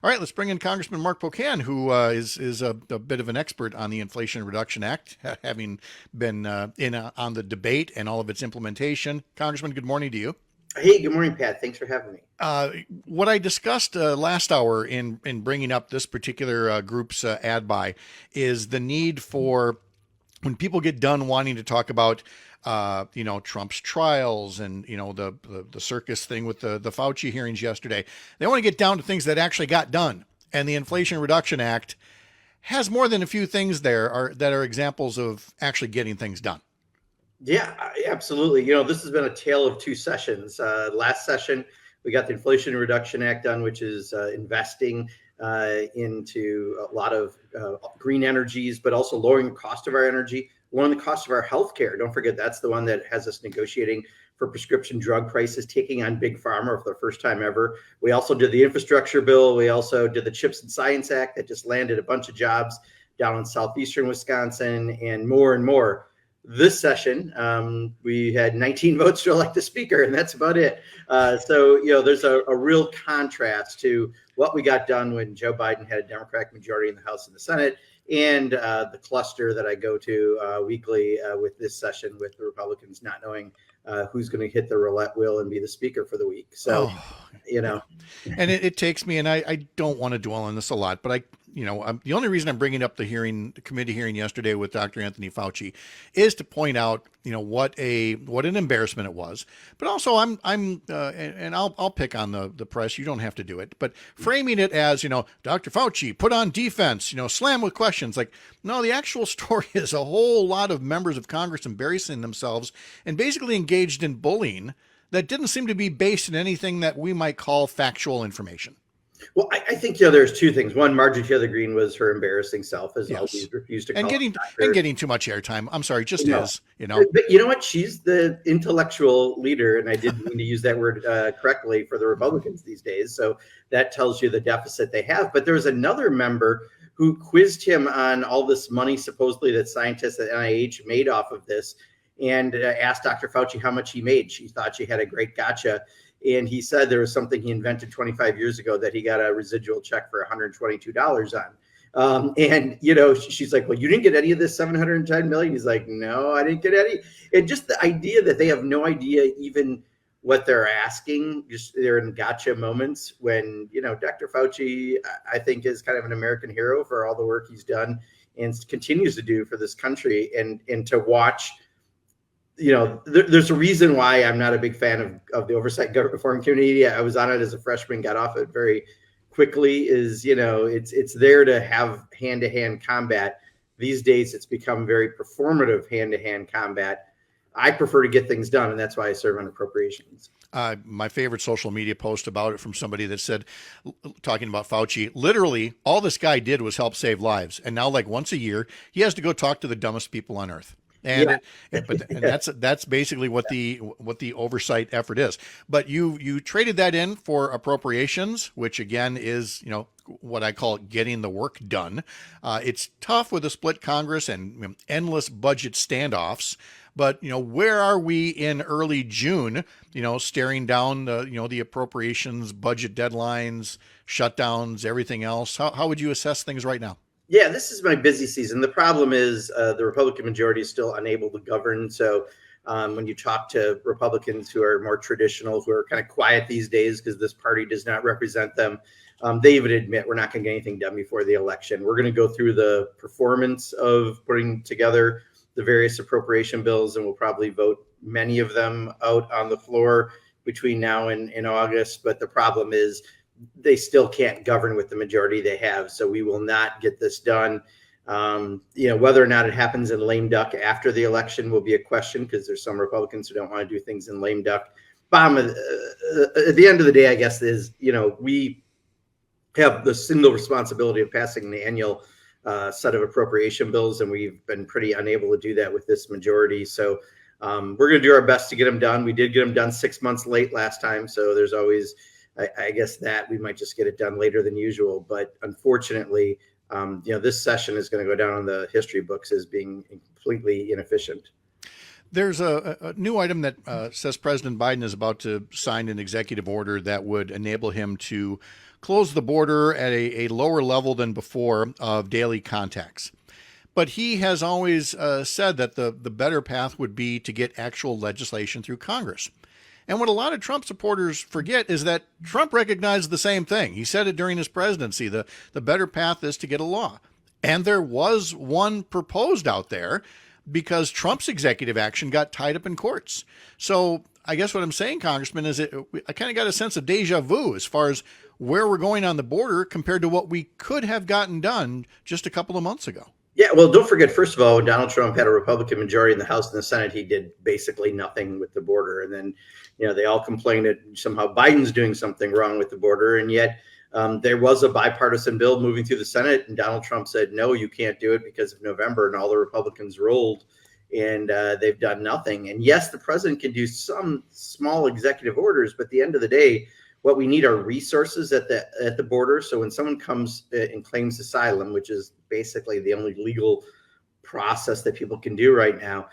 All right, let's bring in Congressman Mark Pocan, who is a bit of an expert on the Inflation Reduction Act, having been on the debate and all of its implementation. Congressman, good morning to you. Hey, good morning, Pat. Thanks for having me. What I discussed last hour in bringing up this particular group's ad buy is the need for when people get done wanting to talk about Trump's trials and the circus thing with the Fauci hearings yesterday, they want to get down to things that actually got done. And the Inflation Reduction Act has more than a few things that are examples of actually getting things done. Yeah, absolutely. This has been a tale of two sessions. Last session, we got the Inflation Reduction Act done, which is investing into a lot of green energies, but also lowering the cost of our energy, lowering the cost of our healthcare. Don't forget, that's the one that has us negotiating for prescription drug prices, taking on big pharma for the first time ever. We also did the infrastructure bill. We also did the Chips and Science Act that just landed a bunch of jobs down in southeastern Wisconsin and more and more. This session, we had 19 votes to elect the speaker, and that's about it. There's a real contrast to what we got done when Joe Biden had a Democratic majority in the House and the Senate, and the cluster that I go to weekly with this session with the Republicans not knowing who's going to hit the roulette wheel and be the speaker for the week. So, Oh, you yeah. know, And it takes me, and I don't want to dwell on this a lot, but the only reason I'm bringing up the committee hearing yesterday with Dr. Anthony Fauci is to point out, what an embarrassment it was. But also, and I'll pick on the press. You don't have to do it, but framing it as, Dr. Fauci put on defense, slam with questions. Like, no, the actual story is a whole lot of members of Congress embarrassing themselves and basically engaged in bullying that didn't seem to be based in anything that we might call factual information. well, I think there's two things. One, Marjorie Taylor Greene was her embarrassing self, as Yes. always refused to And call getting a and doctor. getting too much airtime. I'm sorry, just No, is. but you know what? She's the intellectual leader, and I didn't mean to use that word correctly for the Republicans these days. So that tells you the deficit they have. But there was another member who quizzed him on all this money supposedly that scientists at NIH made off of this, and asked Dr. Fauci how much he made. She thought she had a great gotcha. And he said there was something he invented 25 years ago that he got a residual check for $122 on. She's like, well, you didn't get any of this 710 million. He's like, no, I didn't get any. And just the idea that they have no idea even what they're asking, just they're in gotcha moments when, Dr. Fauci, I think, is kind of an American hero for all the work he's done and continues to do for this country. And to watch, there's a reason why I'm not a big fan of the oversight government reform committee. I was on it as a freshman, got off it very quickly. It's there to have hand-to-hand combat. These days it's become very performative hand-to-hand combat. I prefer to get things done, and that's why I serve on appropriations. My favorite social media post about it from somebody that said, talking about Fauci, literally all this guy did was help save lives, and now like once a year he has to go talk to the dumbest people on earth. And Yeah. and that's basically what the oversight effort is. But you traded that in for appropriations, which again is what I call getting the work done. It's tough with a split Congress and endless budget standoffs. But where are we in early June? Staring down the appropriations, budget deadlines, shutdowns, everything else. How would you assess things right now? Yeah, this is my busy season. The problem is the Republican majority is still unable to govern. So when you talk to Republicans who are more traditional, who are kind of quiet these days because this party does not represent them, they even admit we're not going to get anything done before the election. We're going to go through the performance of putting together the various appropriation bills, and we'll probably vote many of them out on the floor between now and August. But the problem is they still can't govern with the majority they have. So we will not get this done. Whether or not it happens in lame duck after the election will be a question, because there's some Republicans who don't want to do things in lame duck. At the end of the day, I guess, is, we have the single responsibility of passing the annual set of appropriation bills, and we've been pretty unable to do that with this majority. So we're going to do our best to get them done. We did get them done 6 months late last time, so there's always, I guess, that we might just get it done later than usual. But unfortunately, this session is going to go down in the history books as being completely inefficient. There's a new item that says President Biden is about to sign an executive order that would enable him to close the border at a lower level than before of daily contacts. But he has always said that the better path would be to get actual legislation through Congress. And what a lot of Trump supporters forget is that Trump recognized the same thing. He said it during his presidency. The better path is to get a law. And there was one proposed out there because Trump's executive action got tied up in courts. So I guess what I'm saying, Congressman, is I kind of got a sense of deja vu as far as where we're going on the border compared to what we could have gotten done just a couple of months ago. Yeah, well, don't forget, first of all, when Donald Trump had a Republican majority in the House and the Senate, he did basically nothing with the border. And then, they all complained that somehow Biden's doing something wrong with the border. And yet there was a bipartisan bill moving through the Senate, and Donald Trump said, no, you can't do it because of November. And all the Republicans rolled, and they've done nothing. And yes, the president can do some small executive orders, but at the end of the day, what we need are resources at the border. So when someone comes and claims asylum, which is basically the only legal process that people can do right now,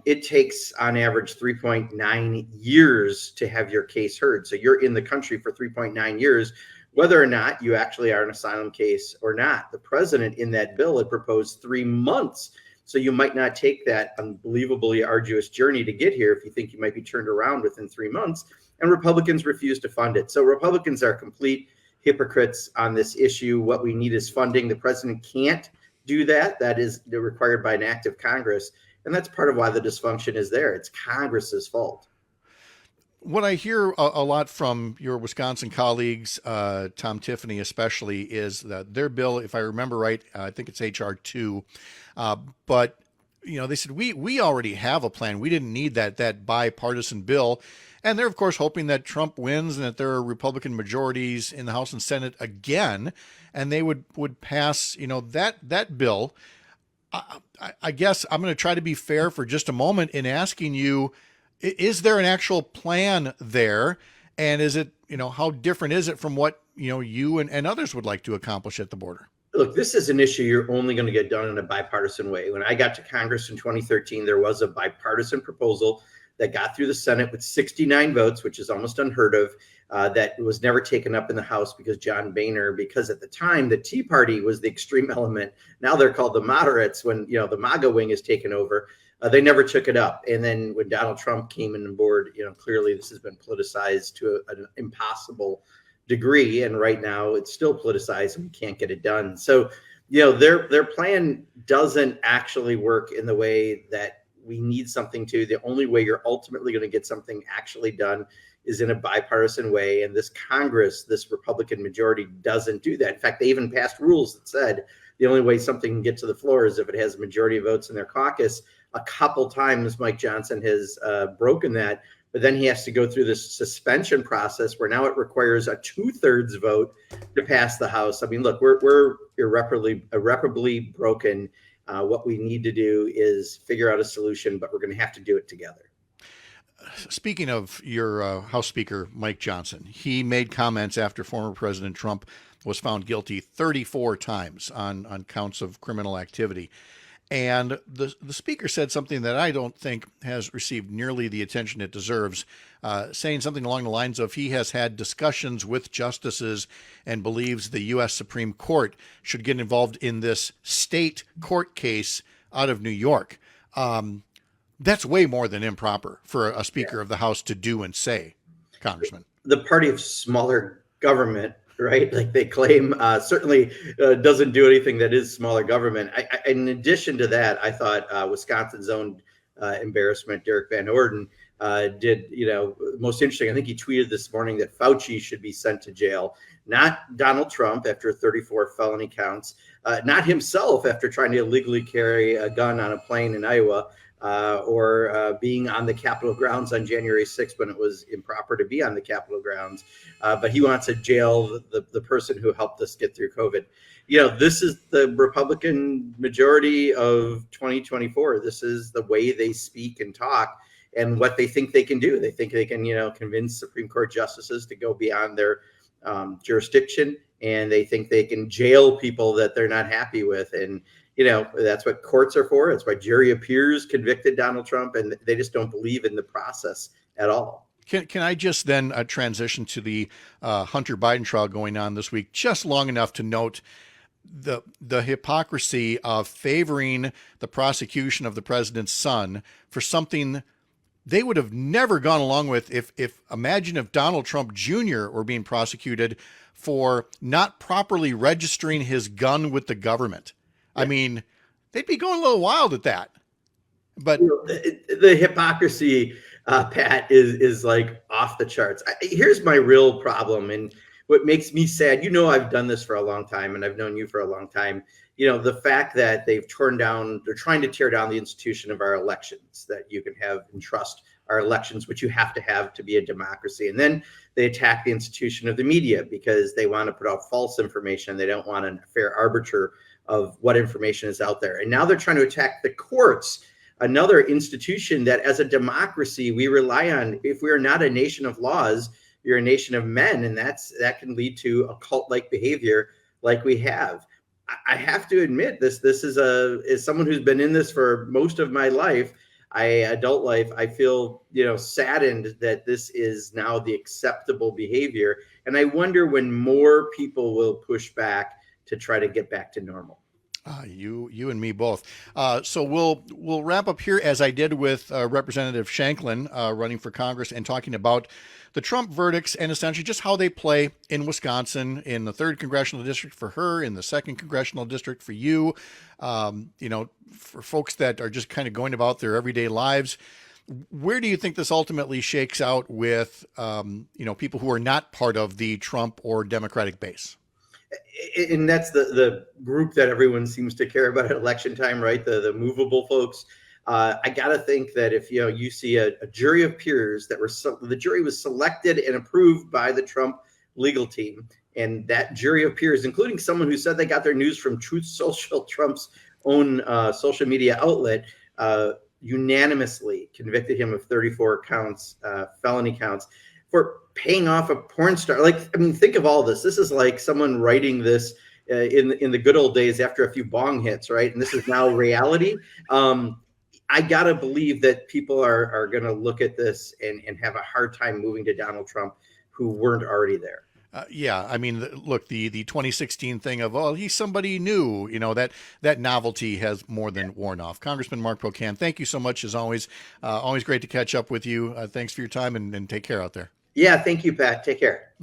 it takes on average 3.9 years to have your case heard. So you're in the country for 3.9 years, whether or not you actually are an asylum case or not. The president in that bill had proposed 3 months. So you might not take that unbelievably arduous journey to get here if you think you might be turned around within 3 months. And Republicans refuse to fund it. So Republicans are complete hypocrites on this issue. What we need is funding. The president can't do that. That is required by an act of Congress. And that's part of why the dysfunction is there. It's Congress's fault. What I hear a lot from your Wisconsin colleagues, Tom Tiffany especially, is that their bill, if I remember right, I think it's HR 2, but they said we already have a plan. We didn't need that bipartisan bill. And they're, of course, hoping that Trump wins and that there are Republican majorities in the House and Senate again, and they would pass, that bill. I guess I'm going to try to be fair for just a moment in asking you, is there an actual plan there? And is it, how different is it from what, you and others would like to accomplish at the border? Look, this is an issue you're only going to get done in a bipartisan way. When I got to Congress in 2013, there was a bipartisan proposal that got through the Senate with 69 votes, which is almost unheard of, that was never taken up in the House because John Boehner, because at the time the Tea Party was the extreme element. Now they're called the moderates when, the MAGA wing is taken over. They never took it up. And then when Donald Trump came on board, clearly this has been politicized to an impossible degree. And right now it's still politicized and we can't get it done. So, their plan doesn't actually work in the way that we need something to. The only way you're ultimately going to get something actually done is in a bipartisan way. And this Congress, this Republican majority doesn't do that. In fact, they even passed rules that said the only way something can get to the floor is if it has a majority of votes in their caucus. A couple times Mike Johnson has broken that, but then he has to go through this suspension process where now it requires a 2/3 vote to pass the House. I mean, look, we're irreparably broken. What we need to do is figure out a solution, but we're going to have to do it together. Speaking of your House Speaker, Mike Johnson, he made comments after former President Trump was found guilty 34 times on counts of criminal activity. And the speaker said something that I don't think has received nearly the attention it deserves, saying something along the lines of he has had discussions with justices and believes the U.S. Supreme Court should get involved in this state court case out of New York. That's way more than improper for a Speaker of the House to do and say, Congressman. The party of smaller government, right? Like they claim, certainly doesn't do anything that is smaller government. In addition to that, I thought Wisconsin's own embarrassment, Derek Van Orden, did, most interesting. I think he tweeted this morning that Fauci should be sent to jail, not Donald Trump after 34 felony counts, not himself after trying to illegally carry a gun on a plane in Iowa, or being on the Capitol grounds on January 6th when it was improper to be on the Capitol grounds. But he wants to jail the person who helped us get through COVID. This is the Republican majority of 2024. This is the way they speak and talk and what they think they can do. They think they can, convince Supreme Court justices to go beyond their jurisdiction, and they think they can jail people that they're not happy with. And that's what courts are for. It's why jury appears convicted Donald Trump, and they just don't believe in the process at all. Can I just then transition to the Hunter Biden trial going on this week, just long enough to note the hypocrisy of favoring the prosecution of the president's son for something they would have never gone along with if imagine if Donald Trump Jr. were being prosecuted for not properly registering his gun with the government. Yeah. I mean, they'd be going a little wild at that. But the hypocrisy, Pat, is like off the charts. Here's my real problem, and what makes me sad. I've done this for a long time, and I've known you for a long time. The fact that they're trying to tear down the institution of our elections, that you can have and trust our elections, which you have to be a democracy. And then they attack the institution of the media because they want to put out false information. They don't want a fair arbiter of what information is out there. And now they're trying to attack the courts, another institution that as a democracy we rely on. If we are not a nation of laws, you're a nation of men, and that can lead to a cult-like behavior like we have. I have to admit, this is someone who's been in this for most of my life, adult life. I feel saddened that this is now the acceptable behavior, and I wonder when more people will push back to try to get back to normal. You and me both. So we'll wrap up here as I did with Representative Shanklin running for Congress and talking about the Trump verdicts and essentially just how they play in Wisconsin, in the 3rd congressional district for her, in the 2nd congressional district for you. For folks that are just kind of going about their everyday lives. Where do you think this ultimately shakes out with people who are not part of the Trump or Democratic base? And that's the group that everyone seems to care about at election time, right? The movable folks. I got to think that if you see a jury of peers the jury was selected and approved by the Trump legal team, and that jury of peers, including someone who said they got their news from Truth Social, Trump's own social media outlet, unanimously convicted him of 34 counts, felony counts, for paying off a porn star. Think of all this. This is like someone writing this in the good old days after a few bong hits, right? And this is now reality. I gotta believe that people are gonna look at this and have a hard time moving to Donald Trump, who weren't already there. Look, the 2016 thing of, he's somebody new, that novelty has more than worn off. Congressman Mark Pocan, thank you so much as always. Always great to catch up with you. Thanks for your time and take care out there. Yeah, thank you, Pat. Take care.